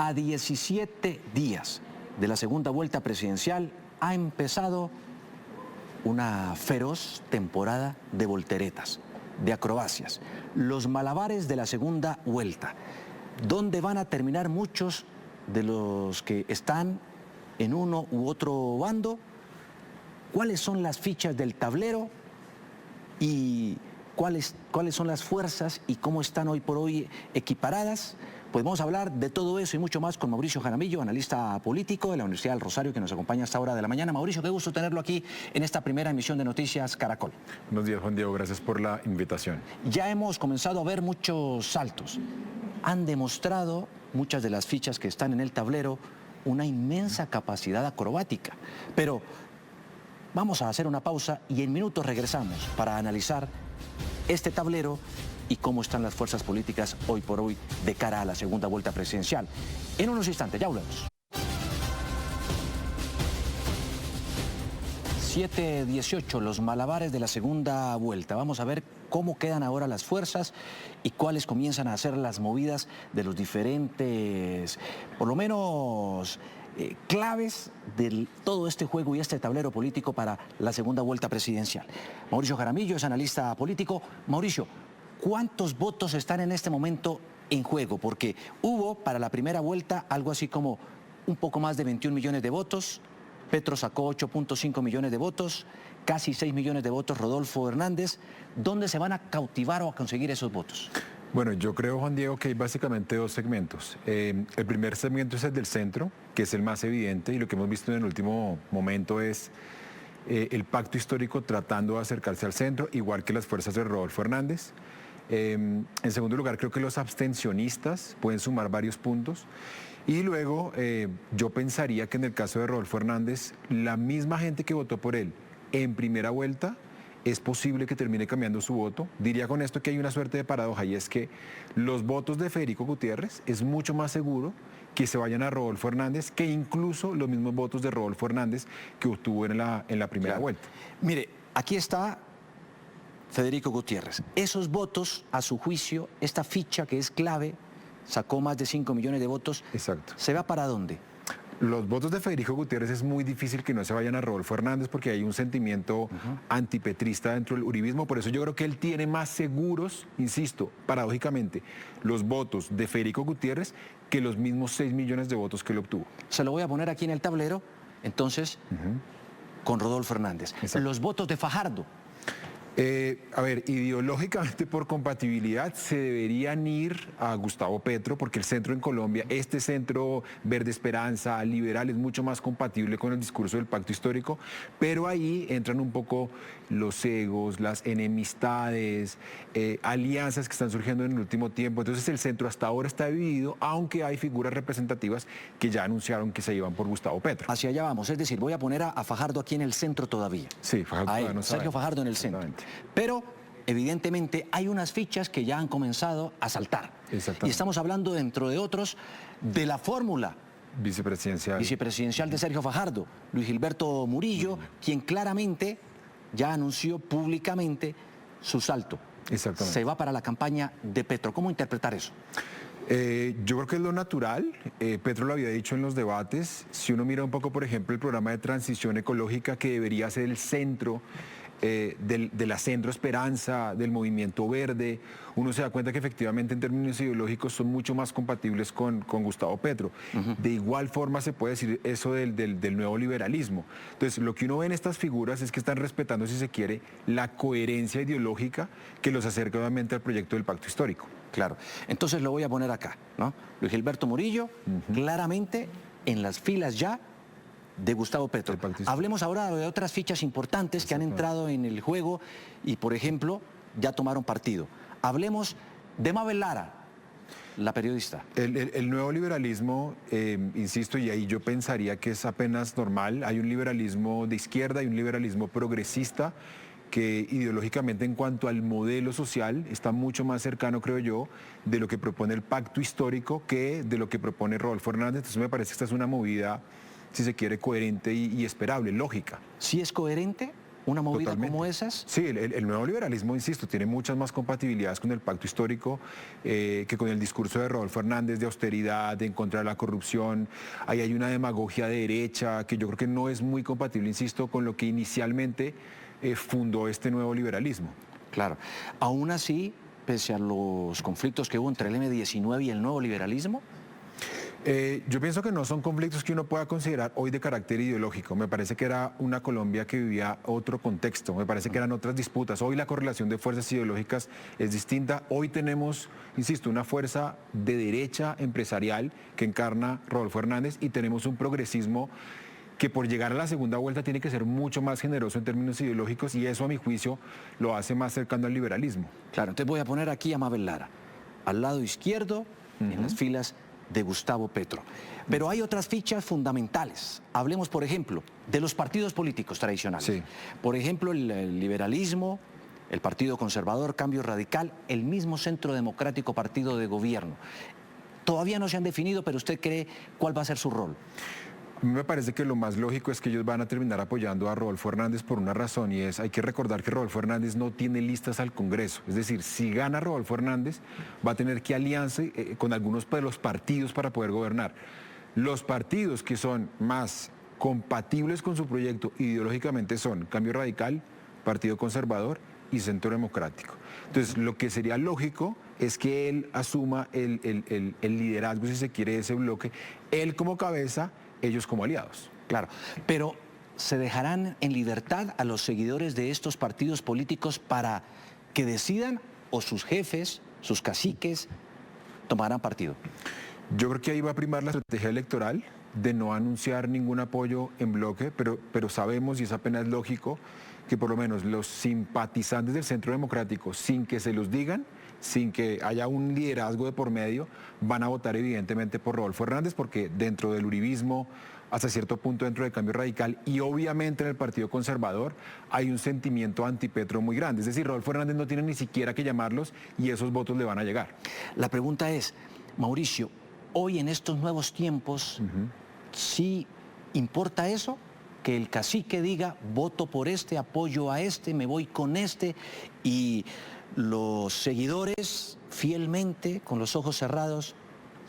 A 17 días de la segunda vuelta presidencial ha empezado una feroz temporada de volteretas, de acrobacias, los malabares de la segunda vuelta, donde van a terminar muchos de los que están en uno u otro bando, cuáles son las fichas del tablero y cuáles son las fuerzas y cómo están hoy por hoy equiparadas. Pues vamos a hablar de todo eso y mucho más con Mauricio Jaramillo, analista político de la Universidad del Rosario, que nos acompaña a esta hora de la mañana. Mauricio, qué gusto tenerlo aquí en esta primera emisión de Noticias Caracol. Buenos días, Juan Diego, gracias por la invitación. Ya hemos comenzado a ver muchos saltos. Han demostrado muchas de las fichas que están en el tablero una inmensa capacidad acrobática. Pero vamos a hacer una pausa y en minutos regresamos para analizar este tablero y cómo están las fuerzas políticas hoy por hoy de cara a la segunda vuelta presidencial. En unos instantes, ya volvemos. 7:18, los malabares de la segunda vuelta. Vamos a ver cómo quedan ahora las fuerzas y cuáles comienzan a hacer las movidas de los diferentes, por lo menos, claves de todo este juego y este tablero político para la segunda vuelta presidencial. Mauricio Jaramillo es analista político. Mauricio, ¿cuántos votos están en este momento en juego? Porque hubo para la primera vuelta algo así como un poco más de 21 millones de votos. Petro sacó 8.5 millones de votos, casi 6 millones de votos Rodolfo Hernández. ¿Dónde se van a cautivar o a conseguir esos votos? Bueno, yo creo, Juan Diego, que hay básicamente dos segmentos. El primer segmento es el del centro, que es el más evidente, y lo que hemos visto en el último momento es el pacto histórico tratando de acercarse al centro, igual que las fuerzas de Rodolfo Hernández. En segundo lugar, creo que los abstencionistas pueden sumar varios puntos. Y luego, yo pensaría que en el caso de Rodolfo Hernández, la misma gente que votó por él en primera vuelta, es posible que termine cambiando su voto. Diría con esto que hay una suerte de paradoja, y es que los votos de Federico Gutiérrez es mucho más seguro que se vayan a Rodolfo Hernández que incluso los mismos votos de Rodolfo Hernández que obtuvo en la primera vuelta. Mire, aquí está Federico Gutiérrez. Esos votos, a su juicio, esta ficha que es clave, sacó más de 5 millones de votos. Exacto. ¿Se va para dónde? Los votos de Federico Gutiérrez es muy difícil que no se vayan a Rodolfo Hernández porque hay un sentimiento antipetrista dentro del uribismo. Por eso yo creo que él tiene más seguros, insisto, paradójicamente, los votos de Federico Gutiérrez que los mismos 6 millones de votos que él obtuvo. Se lo voy a poner aquí en el tablero, entonces, con Rodolfo Hernández. Exacto. Los votos de Fajardo. A ver, ideológicamente por compatibilidad se deberían ir a Gustavo Petro porque el centro en Colombia, este centro Verde Esperanza, liberal, es mucho más compatible con el discurso del pacto histórico, pero ahí entran un poco los egos, las enemistades, alianzas que están surgiendo en el último tiempo. Entonces el centro hasta ahora está dividido, aunque hay figuras representativas que ya anunciaron que se iban por Gustavo Petro. Hacia allá vamos, es decir, voy a poner a Fajardo aquí en el centro todavía. Sí, Fajardo todavía no sabe. Sergio Fajardo en el centro. Pero, evidentemente, hay unas fichas que ya han comenzado a saltar. Y estamos hablando, dentro de otros, de la fórmula vicepresidencial de Sergio Fajardo, Luis Gilberto Murillo, quien claramente ya anunció públicamente su salto. Exactamente. Se va para la campaña de Petro. ¿Cómo interpretar eso? Yo creo que es lo natural. Petro lo había dicho en los debates. Si uno mira un poco, por ejemplo, el programa de transición ecológica que debería ser el centro de la Centro Esperanza, del movimiento verde, uno se da cuenta que efectivamente en términos ideológicos son mucho más compatibles con Gustavo Petro. De igual forma se puede decir eso del nuevo liberalismo. Entonces, lo que uno ve en estas figuras es que están respetando, si se quiere, la coherencia ideológica que los acerca obviamente al proyecto del pacto histórico. Claro. Entonces lo voy a poner acá, ¿no? Luis Gilberto Murillo, claramente en las filas ya de Gustavo Petro. Hablemos ahora de otras fichas importantes que han entrado en el juego y, por ejemplo, ya tomaron partido. Hablemos de Mabel Lara, la periodista. El nuevo liberalismo, insisto, y ahí yo pensaría que es apenas normal. Hay un liberalismo de izquierda y un liberalismo progresista que ideológicamente en cuanto al modelo social está mucho más cercano, creo yo, de lo que propone el pacto histórico que de lo que propone Rodolfo Hernández. Entonces me parece que esta es una movida, si se quiere, coherente y esperable, lógica. ¿Sí es coherente una movida Totalmente. como esas? Sí, el nuevo liberalismo, insisto, tiene muchas más compatibilidades con el pacto histórico que con el discurso de Rodolfo Hernández de austeridad, de encontrar la corrupción. Ahí hay una demagogia de derecha que yo creo que no es muy compatible, insisto, con lo que inicialmente fundó este nuevo liberalismo. Claro. Aún así, pese a los conflictos que hubo entre el M-19 y el nuevo liberalismo, Yo pienso que no son conflictos que uno pueda considerar hoy de carácter ideológico. Me parece que era una Colombia que vivía otro contexto, me parece que eran otras disputas. Hoy la correlación de fuerzas ideológicas es distinta. Hoy tenemos, insisto, una fuerza de derecha empresarial que encarna Rodolfo Hernández y tenemos un progresismo que por llegar a la segunda vuelta tiene que ser mucho más generoso en términos ideológicos y eso a mi juicio lo hace más cercano al liberalismo. claro, entonces voy a poner aquí a Mabel Lara, al lado izquierdo, en las filas de Gustavo Petro. Pero hay otras fichas fundamentales. Hablemos, por ejemplo, de los partidos políticos tradicionales. Sí. Por ejemplo, el liberalismo, el Partido Conservador, Cambio Radical, el mismo Centro Democrático, partido de gobierno. Todavía no se han definido, pero usted cree cuál va a ser su rol. A mí me parece que lo más lógico es que ellos van a terminar apoyando a Rodolfo Hernández por una razón y es, hay que recordar que Rodolfo Hernández no tiene listas al Congreso. Es decir, si gana Rodolfo Hernández, va a tener que aliarse con algunos de los partidos para poder gobernar. Los partidos que son más compatibles con su proyecto ideológicamente son Cambio Radical, Partido Conservador y Centro Democrático. Entonces, lo que sería lógico es que él asuma el liderazgo, si se quiere, de ese bloque, él como cabeza, ellos como aliados. Claro, pero ¿se dejarán en libertad a los seguidores de estos partidos políticos para que decidan o sus jefes, sus caciques, tomarán partido? Yo creo que ahí va a primar la estrategia electoral de no anunciar ningún apoyo en bloque, pero sabemos, y es apenas lógico, que por lo menos los simpatizantes del Centro Democrático, sin que se los digan, sin que haya un liderazgo de por medio, van a votar evidentemente por Rodolfo Hernández, porque dentro del uribismo, hasta cierto punto dentro del Cambio Radical y obviamente en el Partido Conservador hay un sentimiento antipetro muy grande. Es decir, Rodolfo Hernández no tiene ni siquiera que llamarlos y esos votos le van a llegar. La pregunta es, Mauricio, hoy en estos nuevos tiempos, ¿sí importa eso? Que el cacique diga, voto por este, apoyo a este, me voy con este, y los seguidores fielmente, con los ojos cerrados,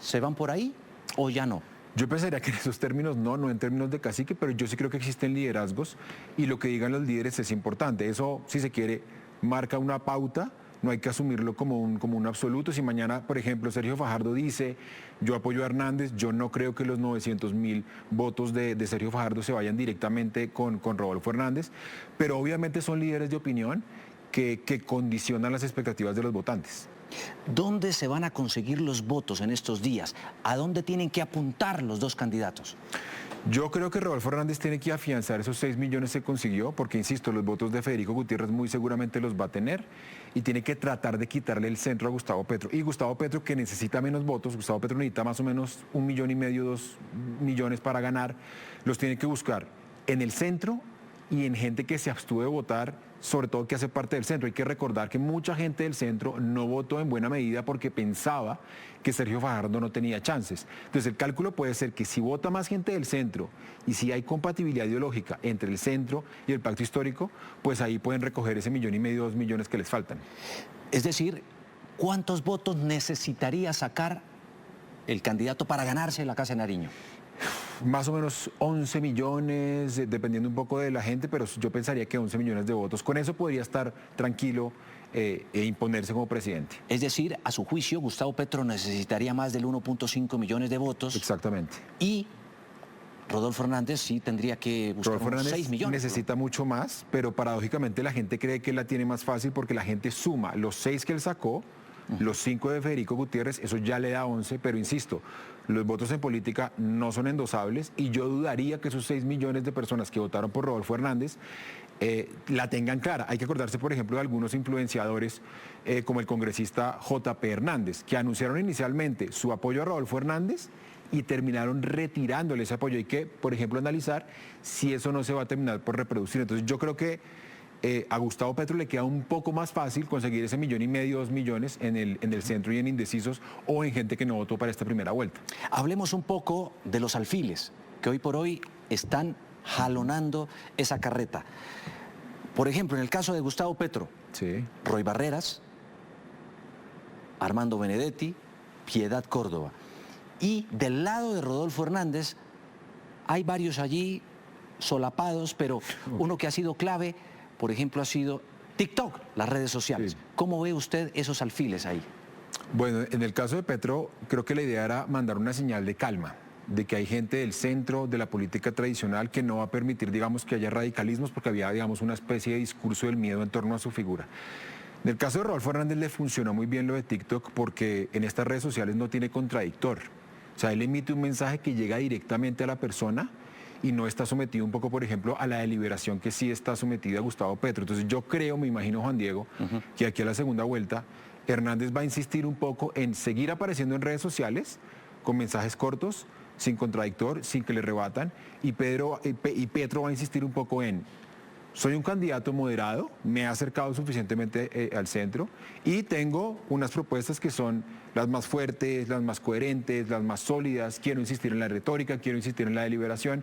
¿se van por ahí o ya no? Yo pensaría que en esos términos no en términos de cacique, pero yo sí creo que existen liderazgos y lo que digan los líderes es importante. Eso, si se quiere, marca una pauta, no hay que asumirlo como un absoluto. Si mañana, por ejemplo, Sergio Fajardo dice, yo apoyo a Hernández, yo no creo que los 900.000 votos de Sergio Fajardo se vayan directamente con Rodolfo Hernández, pero obviamente son líderes de opinión que condicionan las expectativas de los votantes. ¿Dónde se van a conseguir los votos en estos días? ¿A dónde tienen que apuntar los dos candidatos? Yo creo que Rodolfo Hernández tiene que afianzar esos 6 millones que consiguió, porque insisto, los votos de Federico Gutiérrez muy seguramente los va a tener y tiene que tratar de quitarle el centro a Gustavo Petro. Y Gustavo Petro, que necesita menos votos, Gustavo Petro necesita más o menos 1,5 millones, 2 millones para ganar, los tiene que buscar en el centro y en gente que se abstuvo de votar, sobre todo que hace parte del centro. Hay que recordar que mucha gente del centro no votó en buena medida porque pensaba que Sergio Fajardo no tenía chances. Entonces el cálculo puede ser que si vota más gente del centro y si hay compatibilidad ideológica entre el centro y el pacto histórico, pues ahí pueden recoger ese 1,5 millones, 2 millones que les faltan. Es decir, ¿cuántos votos necesitaría sacar el candidato para ganarse la Casa de Nariño? Más o menos 11 millones, dependiendo un poco de la gente, pero yo pensaría que 11 millones de votos. Con eso podría estar tranquilo e imponerse como presidente. Es decir, a su juicio, Gustavo Petro necesitaría más del 1,5 millones de votos. Exactamente. Y Rodolfo Hernández sí tendría que buscar Rodolfo unos Hernández 6 millones. necesita mucho más, pero paradójicamente la gente cree que la tiene más fácil porque la gente suma los 6 que él sacó, los 5 de Federico Gutiérrez, eso ya le da 11, pero insisto, los votos en política no son endosables y yo dudaría que esos 6 millones de personas que votaron por Rodolfo Hernández la tengan clara. Hay que acordarse, por ejemplo, de algunos influenciadores como el congresista J.P. Hernández, que anunciaron inicialmente su apoyo a Rodolfo Hernández y terminaron retirándole ese apoyo. Hay que, por ejemplo, analizar si eso no se va a terminar por reproducir. Entonces yo creo que a Gustavo Petro le queda un poco más fácil conseguir ese 1,5 millones, 2 millones en el centro y en indecisos o en gente que no votó para esta primera vuelta. Hablemos un poco de los alfiles, que hoy por hoy están jalonando esa carreta. Por ejemplo, en el caso de Gustavo Petro, Sí. Roy Barreras, Armando Benedetti, Piedad Córdoba. Y del lado de Rodolfo Hernández hay varios allí solapados, pero uno que ha sido clave, por ejemplo, ha sido TikTok, las redes sociales. Sí. ¿Cómo ve usted esos alfiles ahí? Bueno, en el caso de Petro, creo que la idea era mandar una señal de calma, de que hay gente del centro de la política tradicional que no va a permitir, digamos, que haya radicalismos porque había, digamos, una especie de discurso del miedo en torno a su figura. En el caso de Rodolfo Hernández le funcionó muy bien lo de TikTok porque en estas redes sociales no tiene contradictor. O sea, él emite un mensaje que llega directamente a la persona y no está sometido un poco, por ejemplo, a la deliberación que sí está sometida a Gustavo Petro. Entonces yo creo, me imagino, Juan Diego, que aquí a la segunda vuelta Hernández va a insistir un poco en seguir apareciendo en redes sociales con mensajes cortos, sin contradictor, sin que le rebatan, y Petro va a insistir un poco en: soy un candidato moderado, me he acercado suficientemente al centro y tengo unas propuestas que son las más fuertes, las más coherentes, las más sólidas. Quiero insistir en la retórica, quiero insistir en la deliberación,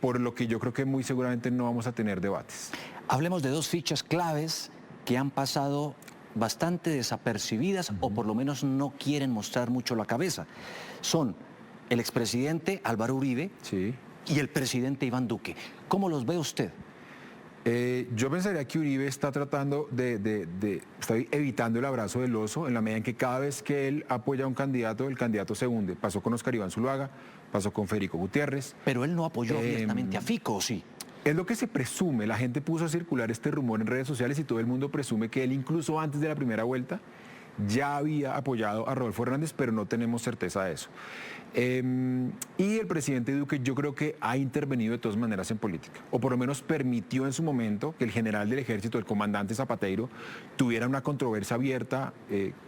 por lo que yo creo que muy seguramente no vamos a tener debates. Hablemos de dos fichas claves que han pasado bastante desapercibidas o por lo menos no quieren mostrar mucho la cabeza. Son el expresidente Álvaro Uribe Sí. y el presidente Iván Duque. ¿Cómo los ve usted? Yo pensaría que Uribe está tratando está evitando el abrazo del oso en la medida en que cada vez que él apoya a un candidato, el candidato se hunde. Pasó con Oscar Iván Zuluaga, pasó con Federico Gutiérrez. Pero él no apoyó abiertamente a Fico, ¿o sí? Es lo que se presume. La gente puso a circular este rumor en redes sociales y todo el mundo presume que él, incluso antes de la primera vuelta, ya había apoyado a Rodolfo Hernández, pero no tenemos certeza de eso. Y el presidente Duque, yo creo que ha intervenido de todas maneras en política, o por lo menos permitió en su momento que el general del ejército, el comandante Zapateiro, tuviera una controversia abierta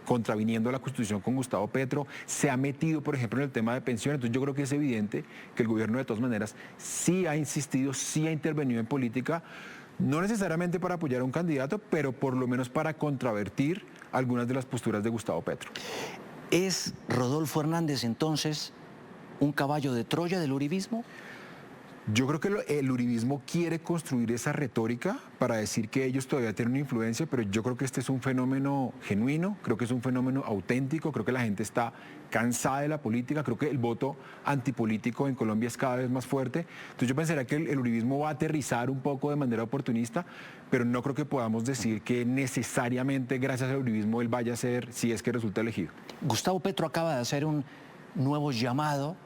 contraviniendo la Constitución con Gustavo Petro. Se ha metido, por ejemplo, en el tema de pensiones. Entonces yo creo que es evidente que el gobierno de todas maneras sí ha insistido, sí ha intervenido en política, no necesariamente para apoyar a un candidato, pero por lo menos para contravertir algunas de las posturas de Gustavo Petro. ¿Es Rodolfo Hernández entonces un caballo de Troya del uribismo? Yo creo que el uribismo quiere construir esa retórica para decir que ellos todavía tienen una influencia, pero yo creo que este es un fenómeno genuino, creo que es un fenómeno auténtico, creo que la gente está cansada de la política, creo que el voto antipolítico en Colombia es cada vez más fuerte. Entonces yo pensaría que el uribismo va a aterrizar un poco de manera oportunista, pero no creo que podamos decir que necesariamente gracias al uribismo él vaya a ser, si es que resulta elegido. Gustavo Petro acaba de hacer un nuevo llamado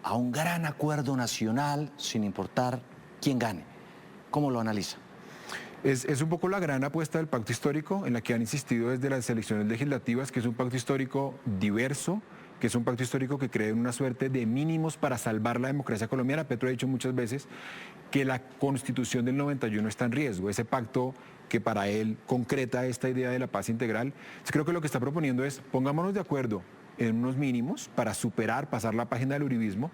a un gran acuerdo nacional sin importar quién gane. ¿Cómo lo analiza? Es un poco la gran apuesta del pacto histórico en la que han insistido desde las elecciones legislativas, que es un pacto histórico diverso, que es un pacto histórico que cree en una suerte de mínimos para salvar la democracia colombiana. Petro ha dicho muchas veces que la Constitución del 91 está en riesgo, ese pacto que para él concreta esta idea de la paz integral. Entonces, creo que lo que está proponiendo es pongámonos de acuerdo en unos mínimos para superar, pasar la página del uribismo,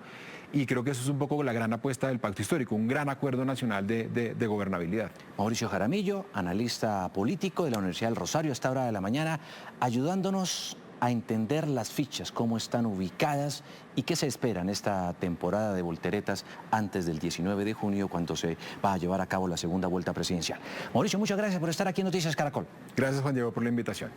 y creo que eso es un poco la gran apuesta del pacto histórico, un gran acuerdo nacional de gobernabilidad. Mauricio Jaramillo, analista político de la Universidad del Rosario, a esta hora de la mañana, ayudándonos a entender las fichas, cómo están ubicadas y qué se espera en esta temporada de volteretas antes del 19 de junio, cuando se va a llevar a cabo la segunda vuelta presidencial. Mauricio, muchas gracias por estar aquí en Noticias Caracol. Gracias, Juan Diego, por la invitación.